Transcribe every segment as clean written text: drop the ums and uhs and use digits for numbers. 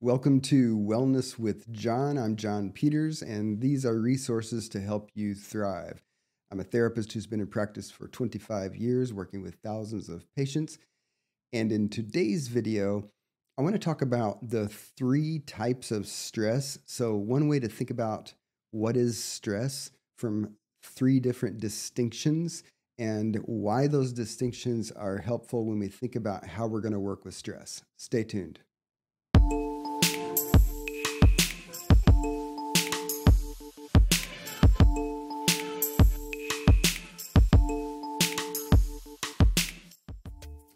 Welcome to Wellness with John. I'm John Peters, and these are resources to help you thrive. I'm a therapist who's been in practice for 25 years, working with thousands of patients. And in today's video, I want to talk about the three types of stress. So, one way to think about what is stress from three different distinctions and why those distinctions are helpful when we think about how we're going to work with stress. Stay tuned.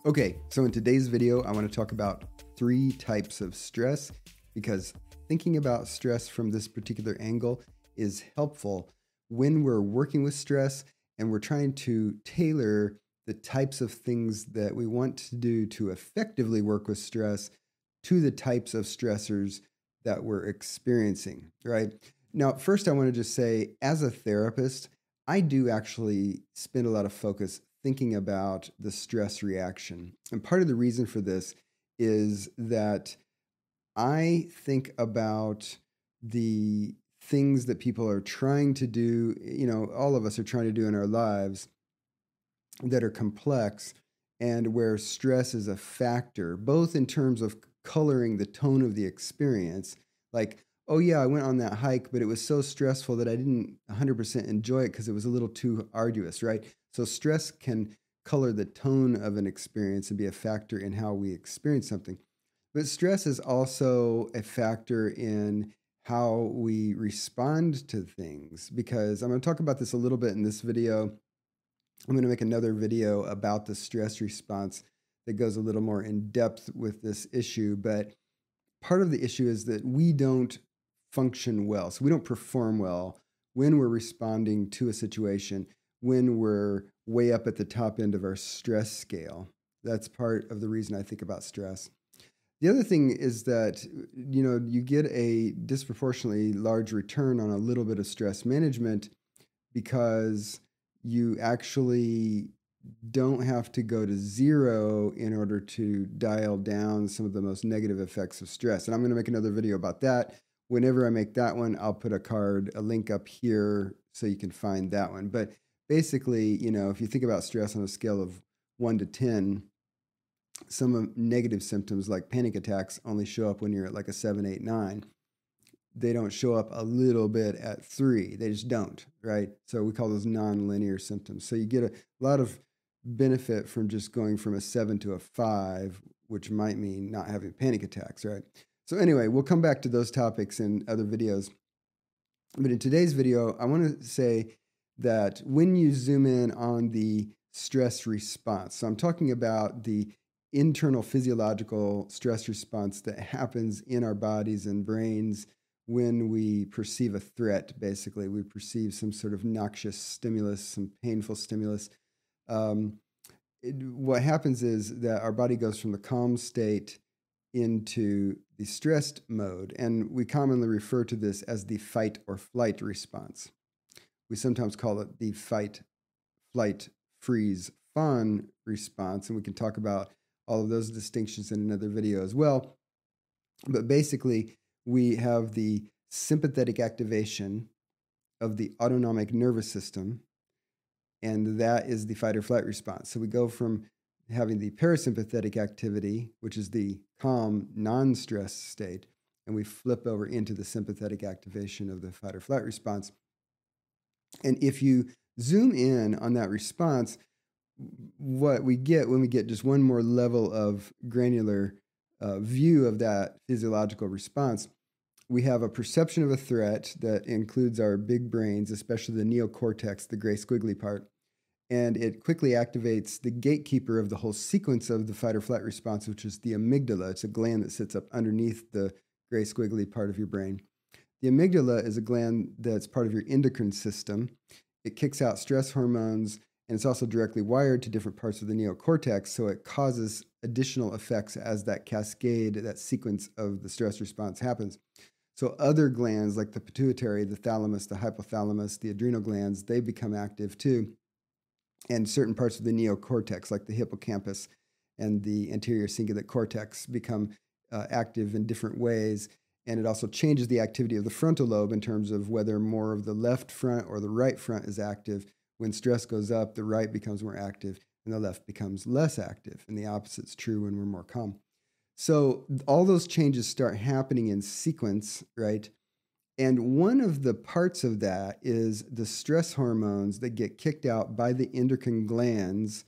Okay, so in today's video, I want to talk about three types of stress because thinking about stress from this particular angle is helpful when we're working with stress and we're trying to tailor the types of things that we want to do to effectively work with stress to the types of stressors that we're experiencing, right? Now, first, I want to just say, as a therapist, I do actually spend a lot of focus thinking about the stress reaction. And part of the reason for this is that I think about the things that people are trying to do, all of us are trying to do in our lives that are complex and where stress is a factor, both in terms of coloring the tone of the experience, like, oh yeah, I went on that hike, but it was so stressful that I didn't 100% enjoy it because it was a little too arduous, right? So stress can color the tone of an experience and be a factor in how we experience something. But stress is also a factor in how we respond to things, because I'm going to talk about this a little bit in this video. I'm going to make another video about the stress response that goes a little more in depth with this issue. But part of the issue is that we don't function well. So we don't perform well when we're responding to a situation, when we're way up at the top end of our stress scale. That's part of the reason I think about stress. The other thing is that, you get a disproportionately large return on a little bit of stress management because you actually don't have to go to zero in order to dial down some of the most negative effects of stress. And I'm going to make another video about that. Whenever I make that one, I'll put a link up here so you can find that one. But basically, if you think about stress on a scale of 1 to 10, some negative symptoms like panic attacks only show up when you're at like a 7, 8, 9. They don't show up a little bit at 3. They just don't, right? So we call those nonlinear symptoms. So you get a lot of benefit from just going from a 7 to a 5, which might mean not having panic attacks, right? So anyway, we'll come back to those topics in other videos. But in today's video, I want to say that when you zoom in on the stress response, so I'm talking about the internal physiological stress response that happens in our bodies and brains when we perceive a threat. Basically, we perceive some sort of noxious stimulus, some painful stimulus. What happens is that our body goes from the calm state into the stressed mode, and we commonly refer to this as the fight or flight response. We sometimes call it the fight, flight, freeze, fawn response, and we can talk about all of those distinctions in another video as well. But basically, we have the sympathetic activation of the autonomic nervous system, and that is the fight or flight response. So we go from having the parasympathetic activity, which is the calm, non-stress state, and we flip over into the sympathetic activation of the fight or flight response. And if you zoom in on that response, what we get when we get just one more level of granular view of that physiological response, we have a perception of a threat that includes our big brains, especially the neocortex, the gray squiggly part. And it quickly activates the gatekeeper of the whole sequence of the fight or flight response, which is the amygdala. It's a gland that sits up underneath the gray squiggly part of your brain. The amygdala is a gland that's part of your endocrine system. It kicks out stress hormones, and it's also directly wired to different parts of the neocortex, so it causes additional effects as that cascade, that sequence of the stress response happens. So other glands like the pituitary, the thalamus, the hypothalamus, the adrenal glands, they become active too. And certain parts of the neocortex, like the hippocampus and the anterior cingulate cortex, become active in different ways. And it also changes the activity of the frontal lobe in terms of whether more of the left front or the right front is active. When stress goes up, the right becomes more active and the left becomes less active. And the opposite's true when we're more calm. So all those changes start happening in sequence, right? And one of the parts of that is the stress hormones that get kicked out by the endocrine glands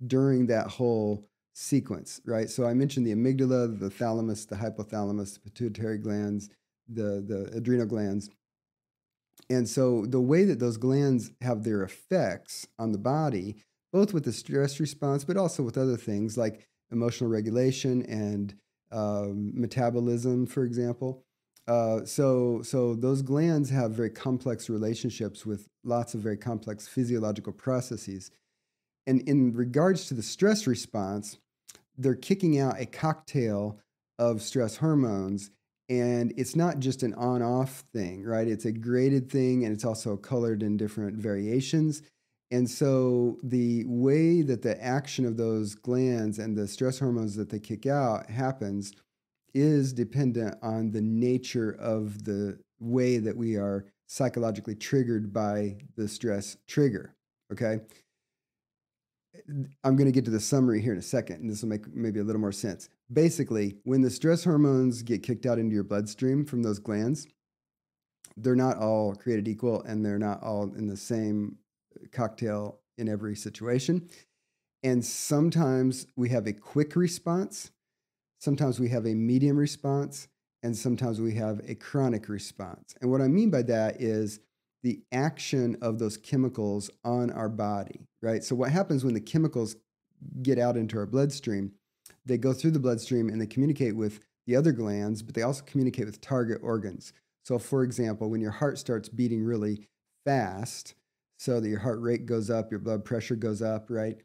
during that whole sequence, right? So I mentioned the amygdala, the thalamus, the hypothalamus, the pituitary glands, the adrenal glands. And so the way that those glands have their effects on the body, both with the stress response, but also with other things like emotional regulation and metabolism, for example. So those glands have very complex relationships with lots of very complex physiological processes. And in regards to the stress response, they're kicking out a cocktail of stress hormones. And it's not just an on-off thing, right? It's a graded thing, and it's also colored in different variations. And so the way that the action of those glands and the stress hormones that they kick out happens is dependent on the nature of the way that we are psychologically triggered by the stress trigger, okay? I'm going to get to the summary here in a second, and this will make maybe a little more sense. Basically, when the stress hormones get kicked out into your bloodstream from those glands, they're not all created equal, and they're not all in the same cocktail in every situation. And sometimes we have a quick response, sometimes we have a medium response, and sometimes we have a chronic response. And what I mean by that is the action of those chemicals on our body, right? So what happens when the chemicals get out into our bloodstream, they go through the bloodstream and they communicate with the other glands, but they also communicate with target organs. So for example, when your heart starts beating really fast, so that your heart rate goes up, your blood pressure goes up, right?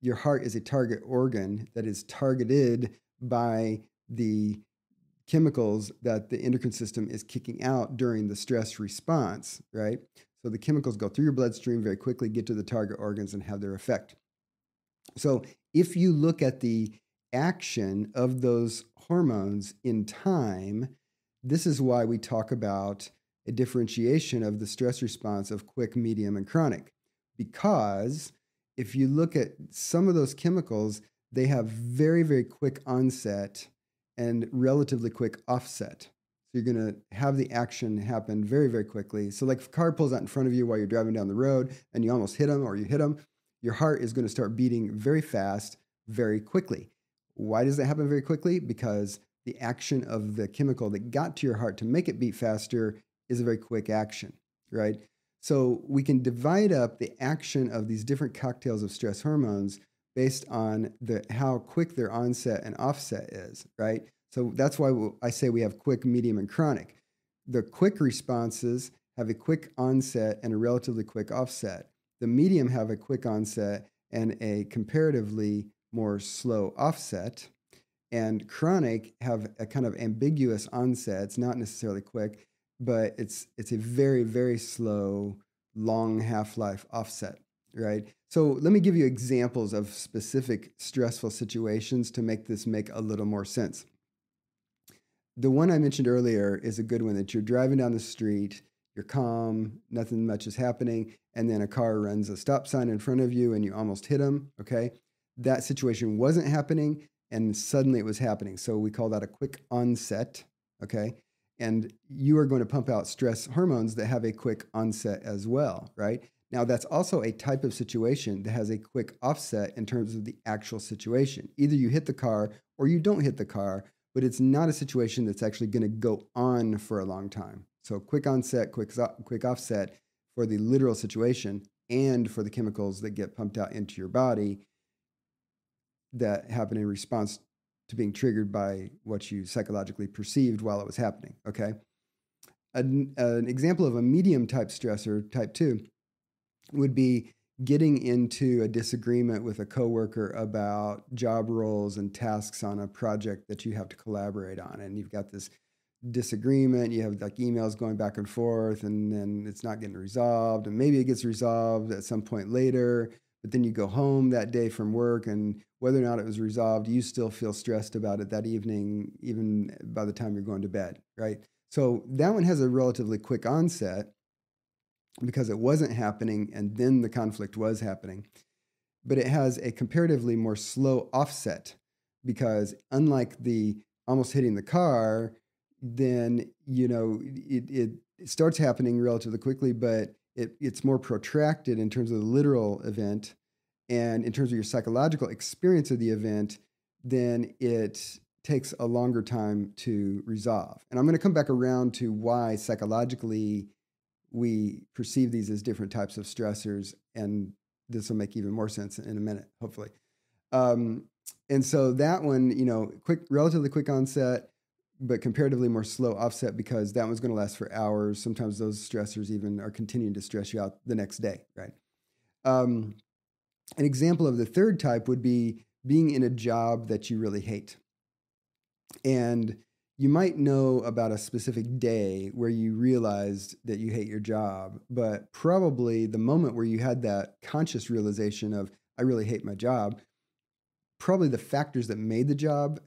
Your heart is a target organ that is targeted by the chemicals that the endocrine system is kicking out during the stress response, right? So the chemicals go through your bloodstream very quickly, get to the target organs, and have their effect. So if you look at the action of those hormones in time, this is why we talk about a differentiation of the stress response of quick, medium, and chronic. Because if you look at some of those chemicals, they have very, very quick onset and relatively quick offset. So you're going to have the action happen very, very quickly. So like if a car pulls out in front of you while you're driving down the road and you almost hit them or you hit them, your heart is going to start beating very fast, very quickly. Why does that happen very quickly? Because the action of the chemical that got to your heart to make it beat faster is a very quick action, right? So we can divide up the action of these different cocktails of stress hormones based on how quick their onset and offset is, right? So that's why I say we have quick, medium, and chronic. The quick responses have a quick onset and a relatively quick offset. The medium have a quick onset and a comparatively more slow offset. And chronic have a kind of ambiguous onset. It's not necessarily quick, but it's a very, very slow, long half-life offset, right? So let me give you examples of specific stressful situations to make this make a little more sense. The one I mentioned earlier is a good one, that you're driving down the street, you're calm, nothing much is happening, and then a car runs a stop sign in front of you and you almost hit them, okay? That situation wasn't happening, and suddenly it was happening. So we call that a quick onset, okay? And you are going to pump out stress hormones that have a quick onset as well, right? Now, that's also a type of situation that has a quick offset in terms of the actual situation. Either you hit the car or you don't hit the car, but it's not a situation that's actually going to go on for a long time. So quick onset, quick offset for the literal situation and for the chemicals that get pumped out into your body that happen in response to being triggered by what you psychologically perceived while it was happening, okay? An example of a medium type stressor, type 2, would be getting into a disagreement with a coworker about job roles and tasks on a project that you have to collaborate on. And you've got this disagreement, you have like emails going back and forth, and then it's not getting resolved. And maybe it gets resolved at some point later, but then you go home that day from work, and whether or not it was resolved, you still feel stressed about it that evening, even by the time you're going to bed, right? So that one has a relatively quick onset because it wasn't happening and then the conflict was happening. But it has a comparatively more slow offset because unlike the almost hitting the car, then, it starts happening relatively quickly, but it's more protracted in terms of the literal event. And in terms of your psychological experience of the event, then it takes a longer time to resolve. And I'm going to come back around to why psychologically we perceive these as different types of stressors, and this will make even more sense in a minute, hopefully. Um, and so that one, relatively quick onset, but comparatively more slow offset because that one's going to last for hours. Sometimes those stressors even are continuing to stress you out the next day, right? An example of the third type would be being in a job that you really hate. And you might know about a specific day where you realized that you hate your job, but probably the moment where you had that conscious realization of, I really hate my job, probably the factors that made the job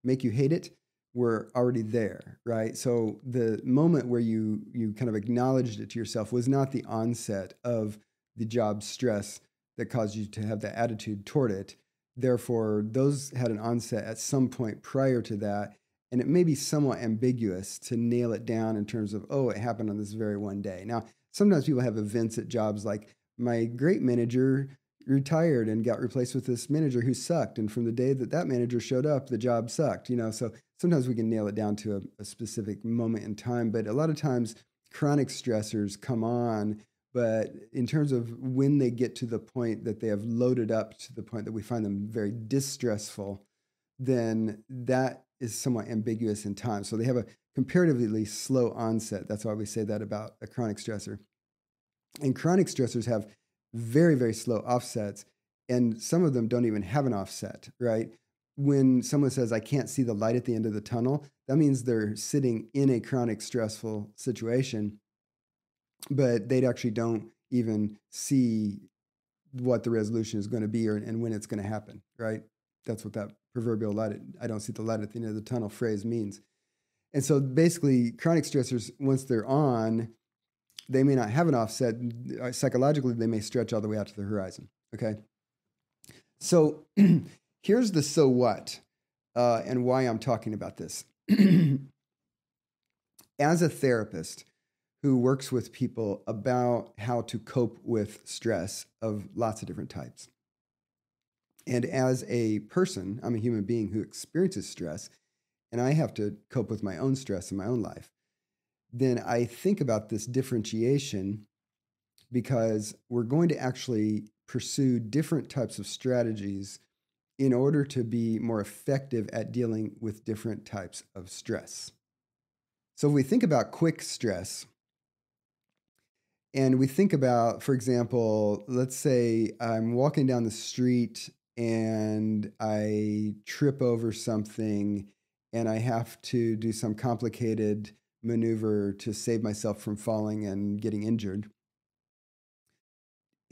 make you hate it were already there, right? So the moment where you kind of acknowledged it to yourself was not the onset of the job stress that caused you to have that attitude toward it. Therefore, those had an onset at some point prior to that. And it may be somewhat ambiguous to nail it down in terms of, oh, it happened on this very one day. Now, sometimes people have events at jobs like, my great manager retired and got replaced with this manager who sucked. And from the day that that manager showed up, the job sucked, So sometimes we can nail it down to a specific moment in time. But a lot of times chronic stressors come on. But in terms of when they get to the point that they have loaded up to the point that we find them very distressful, then that is somewhat ambiguous in time. So they have a comparatively slow onset. That's why we say that about a chronic stressor. And chronic stressors have very, very slow offsets, and some of them don't even have an offset, right? When someone says, I can't see the light at the end of the tunnel, that means they're sitting in a chronic stressful situation, but they actually don't even see what the resolution is going to be and when it's going to happen, right? That's what that proverbial light, I don't see the light at the end of the tunnel phrase means. And so basically, chronic stressors, once they're on, they may not have an offset. Psychologically, they may stretch all the way out to the horizon, okay? So here's the so what and why I'm talking about this. As a therapist who works with people about how to cope with stress of lots of different types, and as a person, I'm a human being who experiences stress, and I have to cope with my own stress in my own life, then I think about this differentiation because we're going to actually pursue different types of strategies in order to be more effective at dealing with different types of stress. So if we think about quick stress, and we think about, for example, let's say I'm walking down the street and I trip over something and I have to do some complicated maneuver to save myself from falling and getting injured.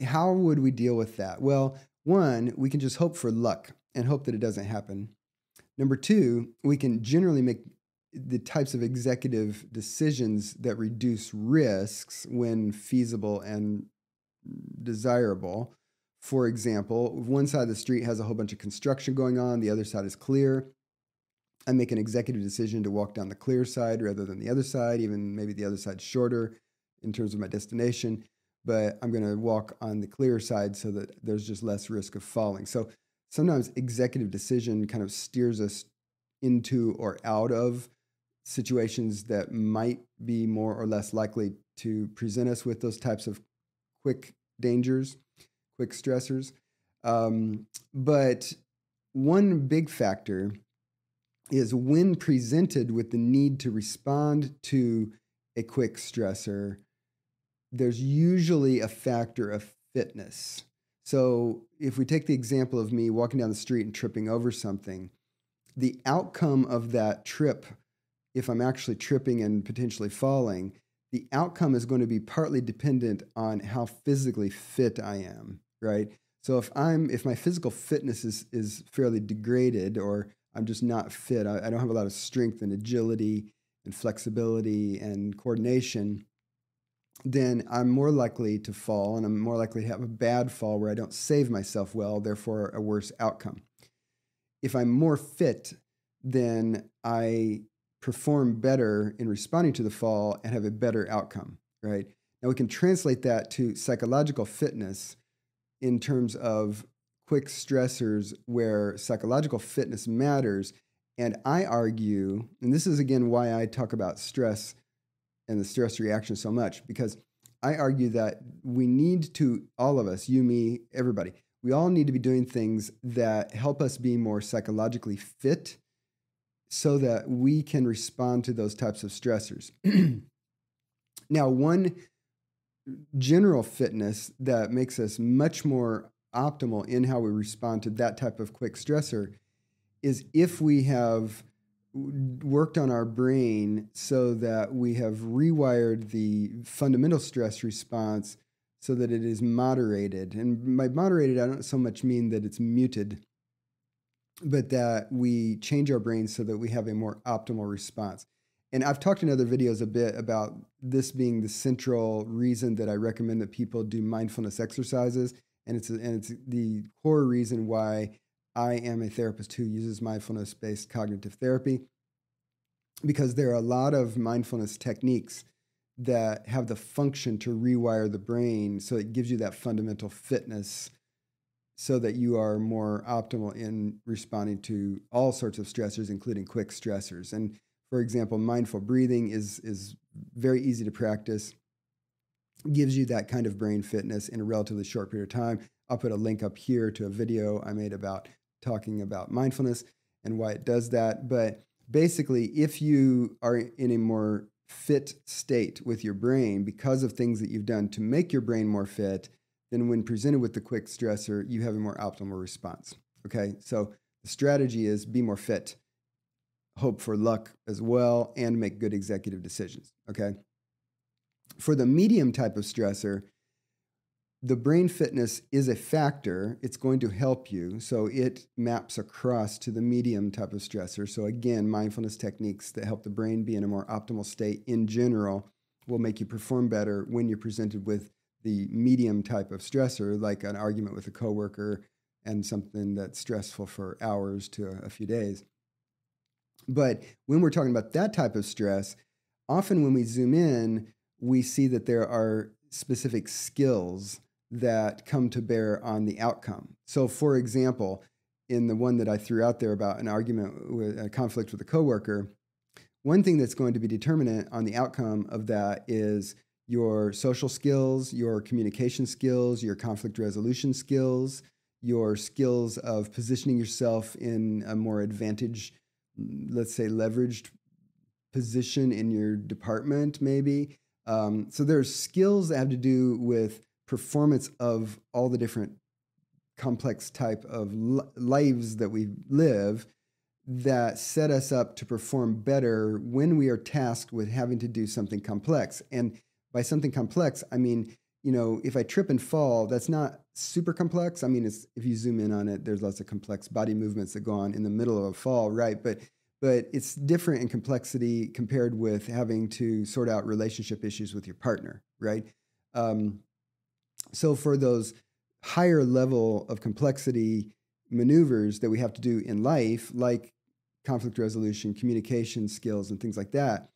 How would we deal with that? Well, one, we can just hope for luck and hope that it doesn't happen. Number two, we can generally make the types of executive decisions that reduce risks when feasible and desirable. For example, one side of the street has a whole bunch of construction going on, the other side is clear. I make an executive decision to walk down the clear side rather than the other side, even maybe the other side's shorter in terms of my destination, but I'm going to walk on the clear side so that there's just less risk of falling. So sometimes executive decision kind of steers us into or out of situations that might be more or less likely to present us with those types of quick dangers, quick stressors. But one big factor is when presented with the need to respond to a quick stressor, there's usually a factor of fitness. So if we take the example of me walking down the street and tripping over something, the outcome of that trip, if I'm actually tripping and potentially falling, the outcome is going to be partly dependent on how physically fit I am, right? So if my physical fitness is fairly degraded, or I'm just not fit, I don't have a lot of strength and agility and flexibility and coordination, then I'm more likely to fall, and I'm more likely to have a bad fall where I don't save myself well, therefore a worse outcome. If I'm more fit, then I perform better in responding to the fall and have a better outcome, right? Now we can translate that to psychological fitness in terms of quick stressors where psychological fitness matters. And I argue, and this is again why I talk about stress and the stress reaction so much, because I argue that we need to, all of us, you, me, everybody, we all need to be doing things that help us be more psychologically fit so that we can respond to those types of stressors. Now, one general fitness that makes us much more optimal in how we respond to that type of quick stressor is if we have worked on our brain so that we have rewired the fundamental stress response so that it is moderated. And by moderated, I don't so much mean that it's muted, but that we change our brain so that we have a more optimal response. And I've talked in other videos a bit about this being the central reason that I recommend that people do mindfulness exercises. And it's the core reason why I am a therapist who uses mindfulness-based cognitive therapy, because there are a lot of mindfulness techniques that have the function to rewire the brain so it gives you that fundamental fitness so that you are more optimal in responding to all sorts of stressors, including quick stressors. And for example, mindful breathing is very easy to practice, gives you that kind of brain fitness in a relatively short period of time. I'll put a link up here to a video I made about talking about mindfulness and why it does that. But basically, if you are in a more fit state with your brain because of things that you've done to make your brain more fit, then when presented with the quick stressor, you have a more optimal response. Okay, so the strategy is be more fit, hope for luck as well, and make good executive decisions. Okay, for the medium type of stressor, the brain fitness is a factor. It's going to help you. So it maps across to the medium type of stressor. So again, mindfulness techniques that help the brain be in a more optimal state in general will make you perform better when you're presented with the medium type of stressor, like an argument with a coworker and something that's stressful for hours to a few days. But when we're talking about that type of stress, often when we zoom in, we see that there are specific skills that come to bear on the outcome. So for example, in the one that I threw out there about an argument with a conflict with a coworker, one thing that's going to be determinant on the outcome of that is your social skills, your communication skills, your conflict resolution skills, your skills of positioning yourself in a more advantaged, let's say leveraged position in your department maybe. So there's skills that have to do with performance of all the different complex type of lives that we live that set us up to perform better when we are tasked with having to do something complex. And by something complex, I mean, if I trip and fall, that's not super complex. I mean, if you zoom in on it, there's lots of complex body movements that go on in the middle of a fall, right? But it's different in complexity compared with having to sort out relationship issues with your partner, right? So for those higher level of complexity maneuvers that we have to do in life, like conflict resolution, communication skills, and things like that,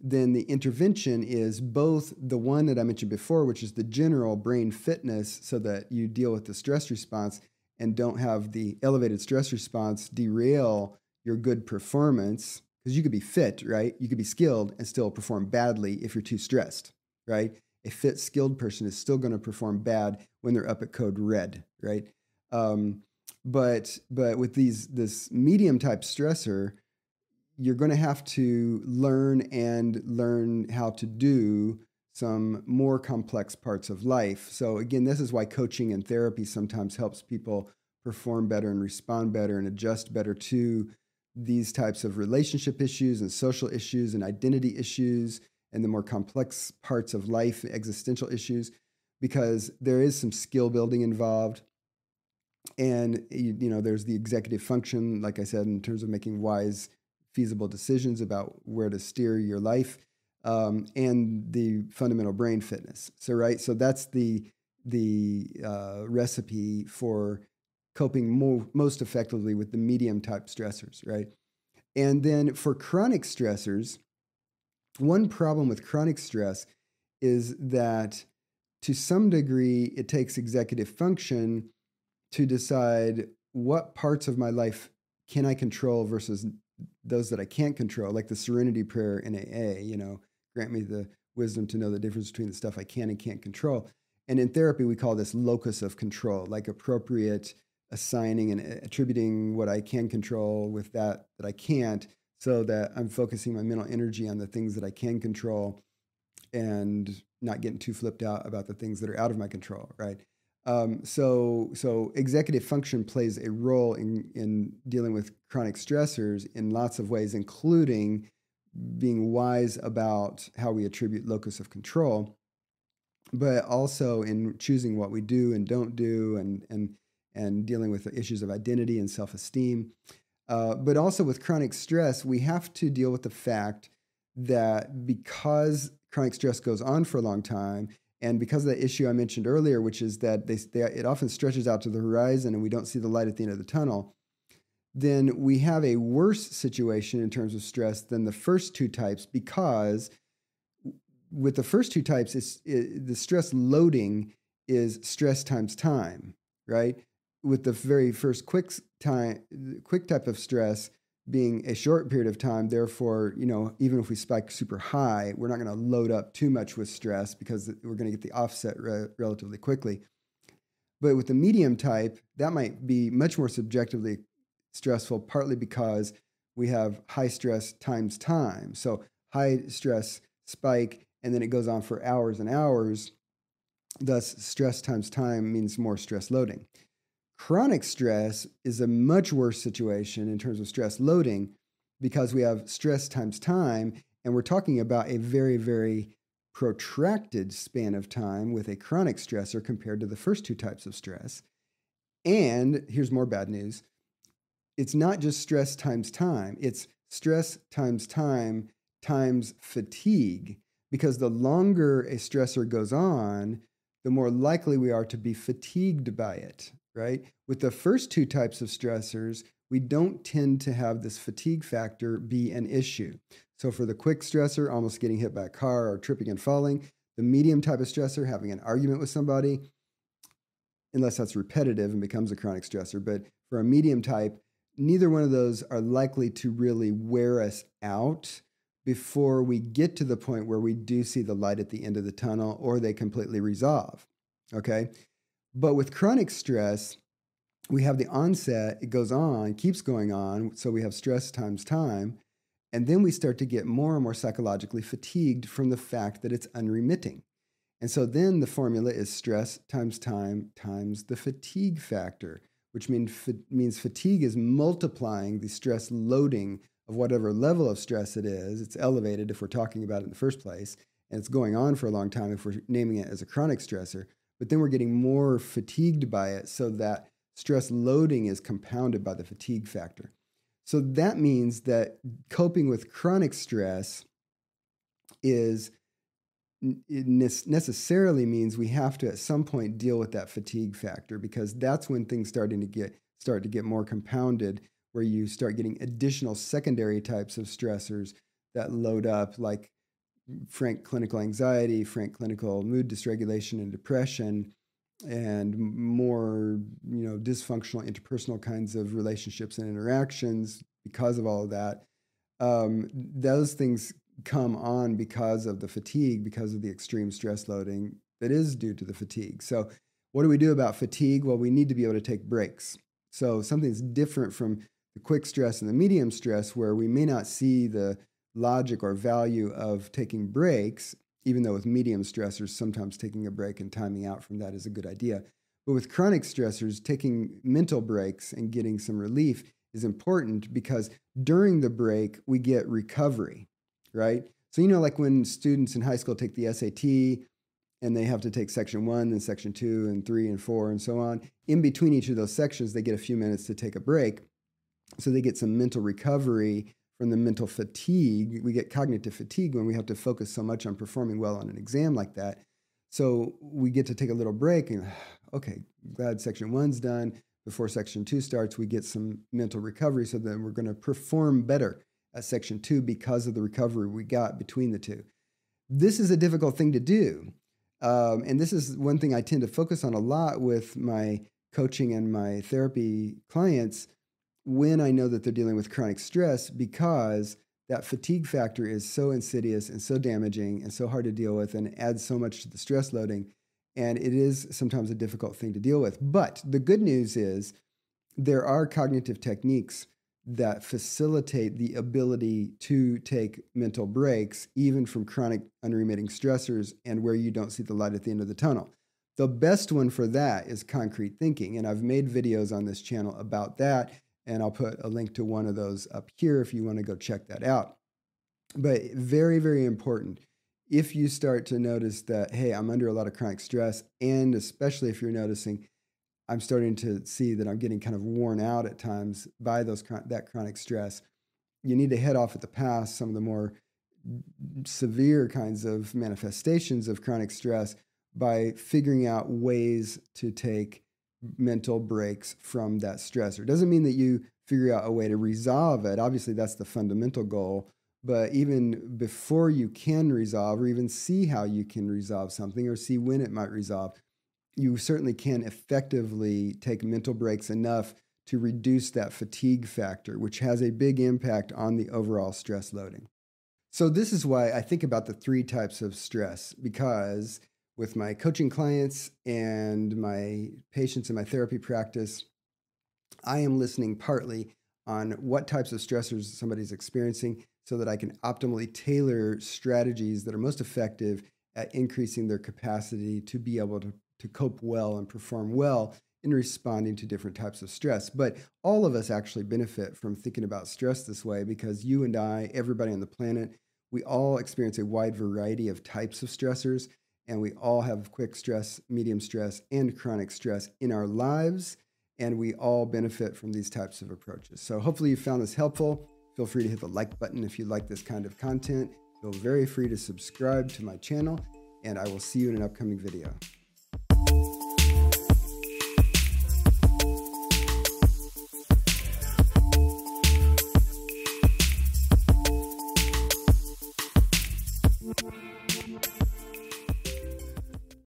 then the intervention is both the one that I mentioned before, which is the general brain fitness so that you deal with the stress response and don't have the elevated stress response derail your good performance, because you could be fit, right? You could be skilled and still perform badly if you're too stressed, right? A fit, skilled person is still going to perform bad when they're up at code red, right? But with this medium type stressor, you're going to have to learn how to do some more complex parts of life. So again, this is why coaching and therapy sometimes helps people perform better and respond better and adjust better to these types of relationship issues and social issues and identity issues and the more complex parts of life, existential issues, because there is some skill building involved. And, there's the executive function, like I said, in terms of making wise, feasible decisions about where to steer your life, and the fundamental brain fitness. So, right. So that's the recipe for coping most effectively with the medium type stressors, right? And then for chronic stressors, one problem with chronic stress is that to some degree, it takes executive function to decide what parts of my life can I control versus those that I can't control, like the serenity prayer in AA, grant me the wisdom to know the difference between the stuff I can and can't control. And in therapy, we call this locus of control, like appropriate assigning and attributing what I can control with that I can't, so that I'm focusing my mental energy on the things that I can control and not getting too flipped out about the things that are out of my control, right? So executive function plays a role in dealing with chronic stressors in lots of ways, including being wise about how we attribute locus of control, but also in choosing what we do and don't do, and dealing with the issues of identity and self-esteem. But also with chronic stress, we have to deal with the fact that because chronic stress goes on for a long time, and because of the issue I mentioned earlier, which is that it often stretches out to the horizon and we don't see the light at the end of the tunnel, then we have a worse situation in terms of stress than the first two types, because with the first two types, the stress loading is stress times time, right? With the very first quick type of stress being a short period of time, therefore, even if we spike super high, we're not going to load up too much with stress because we're going to get the offset relatively quickly. But with the medium type, that might be much more subjectively stressful, partly because we have high stress times time. So high stress spike, and then it goes on for hours and hours. Thus, stress times time means more stress loading. Chronic stress is a much worse situation in terms of stress loading, because we have stress times time, and we're talking about a very, very protracted span of time with a chronic stressor compared to the first two types of stress. And here's more bad news. It's not just stress times time, it's stress times time times fatigue, because the longer a stressor goes on, the more likely we are to be fatigued by it, right? With the first two types of stressors, we don't tend to have this fatigue factor be an issue. So for the quick stressor, almost getting hit by a car or tripping and falling, the medium type of stressor, having an argument with somebody, unless that's repetitive and becomes a chronic stressor, but for a medium type, neither one of those are likely to really wear us out before we get to the point where we do see the light at the end of the tunnel, or they completely resolve, okay? But with chronic stress, we have the onset, it goes on, keeps going on, so we have stress times time, and then we start to get more and more psychologically fatigued from the fact that it's unremitting. And so then the formula is stress times time times the fatigue factor, which means fatigue is multiplying the stress loading of whatever level of stress it is. It's elevated if we're talking about it in the first place, and it's going on for a long time if we're naming it as a chronic stressor. But then we're getting more fatigued by it, so that stress loading is compounded by the fatigue factor. So that means that coping with chronic stress necessarily means we have to at some point deal with that fatigue factor, because that's when things start to get more compounded, where you start getting additional secondary types of stressors that load up, like frank clinical anxiety, frank clinical mood dysregulation and depression, and more dysfunctional interpersonal kinds of relationships and interactions because of all of that. Those things come on because of the fatigue, because of the extreme stress loading that is due to the fatigue. So what do we do about fatigue? Well, we need to be able to take breaks. So something's different from the quick stress and the medium stress, where we may not see the logic or value of taking breaks, even though with medium stressors, sometimes taking a break and timing out from that is a good idea. But with chronic stressors, taking mental breaks and getting some relief is important, because during the break, we get recovery, right? So, like when students in high school take the SAT and they have to take section 1, then section 2, and 3, and 4, and so on. In between each of those sections, they get a few minutes to take a break. So they get some mental recovery from the mental fatigue. We get cognitive fatigue when we have to focus so much on performing well on an exam like that. So we get to take a little break and, okay, glad section 1's done. Before section 2 starts, we get some mental recovery, so then we're going to perform better at section 2 because of the recovery we got between the two. This is a difficult thing to do. And this is one thing I tend to focus on a lot with my coaching and my therapy clients when I know that they're dealing with chronic stress, because that fatigue factor is so insidious and so damaging and so hard to deal with and adds so much to the stress loading. And it is sometimes a difficult thing to deal with. But the good news is there are cognitive techniques that facilitate the ability to take mental breaks, even from chronic unremitting stressors and where you don't see the light at the end of the tunnel. The best one for that is concrete thinking. And I've made videos on this channel about that. And I'll put a link to one of those up here if you want to go check that out. But very, very important. If you start to notice that, hey, I'm under a lot of chronic stress, and especially if you're noticing I'm starting to see that I'm getting kind of worn out at times by that chronic stress, you need to head off at the pass some of the more severe kinds of manifestations of chronic stress by figuring out ways to take mental breaks from that stressor. It doesn't mean that you figure out a way to resolve it. Obviously, that's the fundamental goal. But even before you can resolve or even see how you can resolve something or see when it might resolve, you certainly can effectively take mental breaks enough to reduce that fatigue factor, which has a big impact on the overall stress loading. So this is why I think about the 3 types of stress, because with my coaching clients and my patients in my therapy practice, I am listening partly on what types of stressors somebody's experiencing so that I can optimally tailor strategies that are most effective at increasing their capacity to be able to cope well and perform well in responding to different types of stress. But all of us actually benefit from thinking about stress this way, because you and I, everybody on the planet, we all experience a wide variety of types of stressors. And we all have quick stress, medium stress, and chronic stress in our lives. And we all benefit from these types of approaches. So hopefully you found this helpful. Feel free to hit the like button if you like this kind of content. Feel very free to subscribe to my channel. And I will see you in an upcoming video.